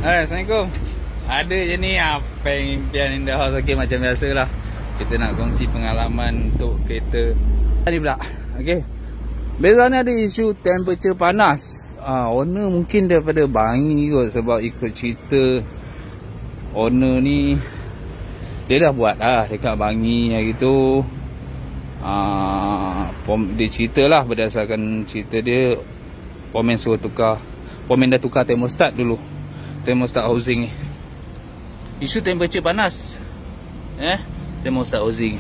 Assalamualaikum. Ada je ni apa yang impian in the house. Okay, macam biasa lah, kita nak kongsi pengalaman untuk kereta ni pula. Okay, beza ni ada isu temperature panas. Owner mungkin daripada Bangi kot, sebab ikut cerita owner ni dia dah buat lah dekat Bangi hari tu. Dia cerita lah, berdasarkan cerita dia, Pomen suruh tukar, Pomen dah tukar thermostat dulu, thermostat housing ni. Isu temperature panas, thermostat housing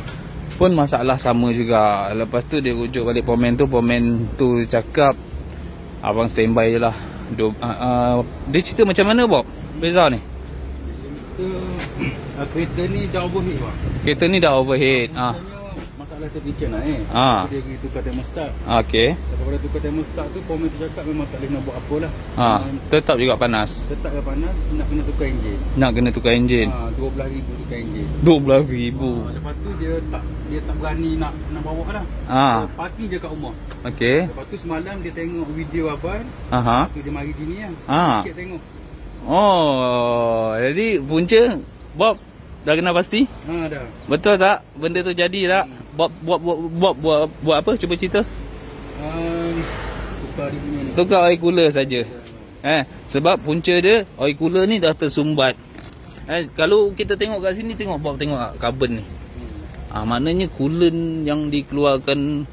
pun masalah sama juga. Lepas tu dia rujuk balik Pomen tu cakap abang standby je lah. Dia cerita macam mana Bob? Beza ni kereta ni dah overheat Pak. Kereta ni dah overheat. Masalah temperature lah dia pergi tukar thermostat. Okey. Daripada tukar thermostat tu, Pomen tu cakap memang tak boleh nak buat apa lah. Tetap juga panas. Tetap juga panas, nak kena tukar enjin. Nak kena tukar enjin. RM12,000 tukar enjin. RM12,000. Lepas tu dia tak berani nak bawa lah. Parking je kat rumah. Okey. Lepas tu semalam dia tengok video abang. Tu dia mari sini lah. Cik tengok. Jadi punca Bob dah kenal pasti? Dah. Betul tak? Benda tu jadi tak? Bob buat apa? Cuba cerita. Tukar dia punya ni. Tukar oil cooler saja. Sebab punca dia oil cooler ni dah tersumbat. Kalau kita tengok kat sini, tengok Bob tengok carbon ni. Maknanya coolant yang dikeluarkan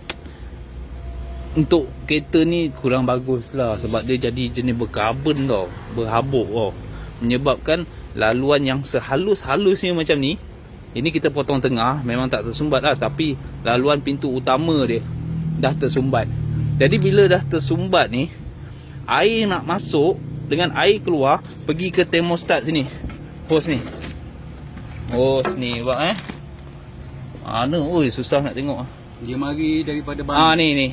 untuk kereta ni kurang bagus lah, sebab dia jadi jenis berkarbon tau, berhabuk tau, menyebabkan laluan yang sehalus-halusnya macam ni, ini kita potong tengah, memang tak tersumbat lah, tapi laluan pintu utama dia dah tersumbat. Jadi bila dah tersumbat ni, air nak masuk dengan air keluar, pergi ke thermostat sini, hose ni buat mana, susah nak tengok. Dia mari daripada Bangi. Ni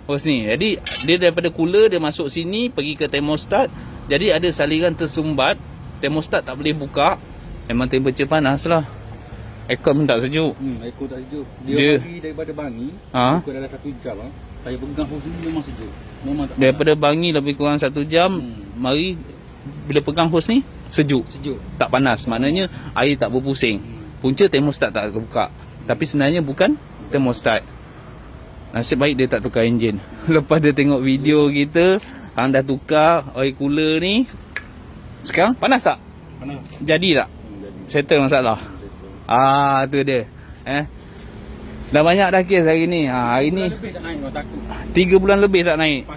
hose ni. Jadi dia daripada cooler dia masuk sini, pergi ke thermostat. Jadi ada saliran tersumbat, thermostat tak boleh buka. Memang temperature panas lah. Aircon pun tak sejuk. Aircon tak sejuk. Dia mari daripada Bangi, pukul dalam 1 jam. Saya pegang hose ni memang sejuk. Memang tak daripada panas. Bangi lebih kurang 1 jam. Mari bila pegang hose ni sejuk. Tak panas. Maknanya air tak berpusing. Punca thermostat tak terbuka. Tapi sebenarnya bukan thermostat. Nasib baik dia tak tukar enjin. Lepas dia tengok video kita, hang dah tukar oil cooler ni, sekarang panas tak? Panas. Jadi tak? Settle masalah. Tu dia. Dah banyak dah kes hari ni. Hari ni 3 bulan lebih tak naik.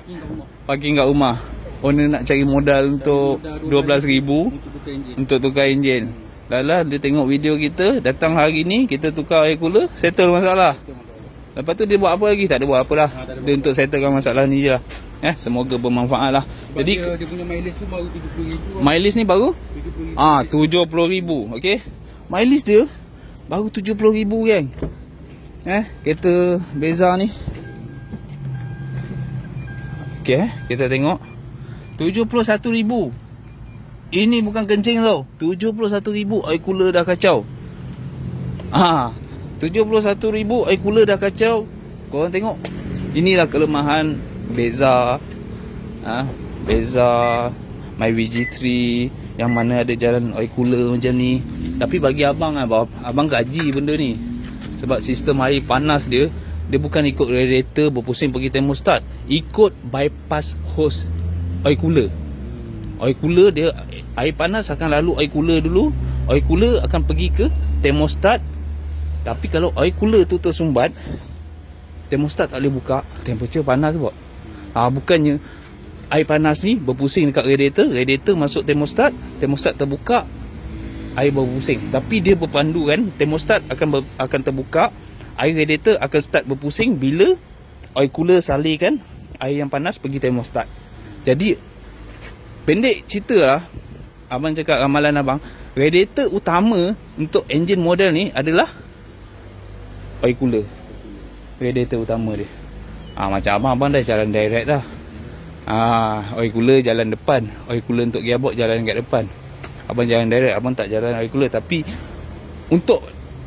Parking kat rumah. Owner nak cari modal untuk RM12,000 untuk tukar enjin. Lala dia tengok video kita, datang hari ni kita tukar air cooler, settle masalah. Lepas tu dia buat apa lagi? Tak ada buat apa lah. Dia untuk settlekan masalah ni je lah. Semoga bermanfaat lah. Sebab jadi dia punya mileage tu baru RM70,000. Mileage ni baru? RM70,000. Okay. Mileage dia baru RM70,000 kan. Kereta Beza ni. Okay, kita tengok RM71,000. Ini bukan kencing tau. RM71,000 air cooler dah kacau. RM71,000 air cooler dah kacau. Korang tengok. Inilah kelemahan Beza. Beza MyVG3 yang mana ada jalan air cooler macam ni. Tapi bagi abang abang gaji benda ni. Sebab sistem air panas dia bukan ikut radiator berpusing pergi thermostat, ikut bypass hose air cooler. Air cooler dia, air panas akan lalu air cooler dulu. Air cooler akan pergi ke thermostat. Tapi kalau air cooler tu tersumbat, thermostat tak boleh buka, temperature panas buat. Bukannya air panas ni berpusing dekat radiator masuk thermostat terbuka, air berpusing. Tapi dia berpandu kan, thermostat akan terbuka, air radiator akan start berpusing bila air cooler salirkan air yang panas pergi thermostat. Jadi pendek cerita lah, abang cakap ramalan abang, radiator utama untuk enjin model ni adalah oil cooler. Radiator utama dia. Macam abang dah jalan direct dah. Oil cooler jalan depan, oil cooler untuk gearbox jalan kat depan. Abang jalan direct, abang tak jalan oil cooler. Tapi untuk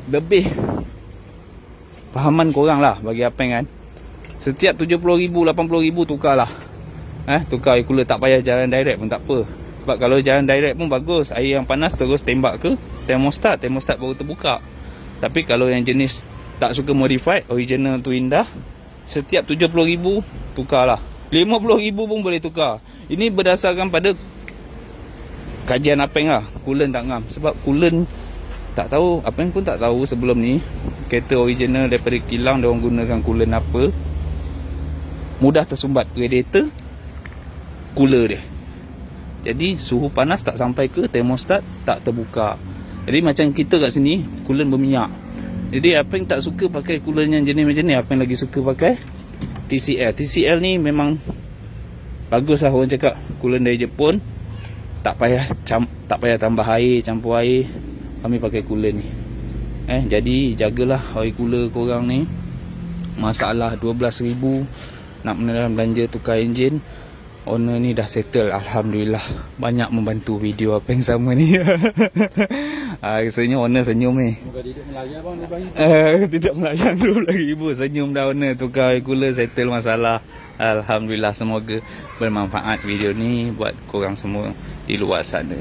lebih fahaman korang lah, bagi apa kan, setiap RM70,000, RM80,000 tukar lah. Tukar air cooler, tak payah jalan direct pun tak apa. Sebab kalau jalan direct pun bagus, air yang panas terus tembak ke termostat baru terbuka. Tapi kalau yang jenis tak suka modified, original tu indah, setiap 70,000 tukarlah. 50,000 pun boleh tukar. Ini berdasarkan pada kajian Apeng lah. Coolant tak ngam. Sebab coolant tak tahu, Apeng pun tak tahu sebelum ni kereta original daripada kilang dia orang gunakan coolant apa. Mudah tersumbat radiator, cooler dia. Jadi suhu panas tak sampai ke termostat, tak terbuka. Jadi macam kita kat sini coolant berminyak. Jadi Apeng tak suka pakai coolant yang jenis macam ni. Apeng lagi suka pakai TCL. TCL ni memang bagus lah, orang cakap coolant dari Jepun. Tak payah tambah air, campur air. Kami pakai coolant ni. Jadi jagalah oil cooler korang ni. Masalah 12,000 nak belanja tukar enjin, owner ni dah settle, alhamdulillah. Banyak membantu video apa yang sama ni. Rasanya owner senyum ni. Moga tidak melayan bang, dia bagi. Tidak melayan 12,000, senyum dah owner tukar oil cooler, settle masalah. Alhamdulillah, semoga bermanfaat video ni buat korang semua di luar sana.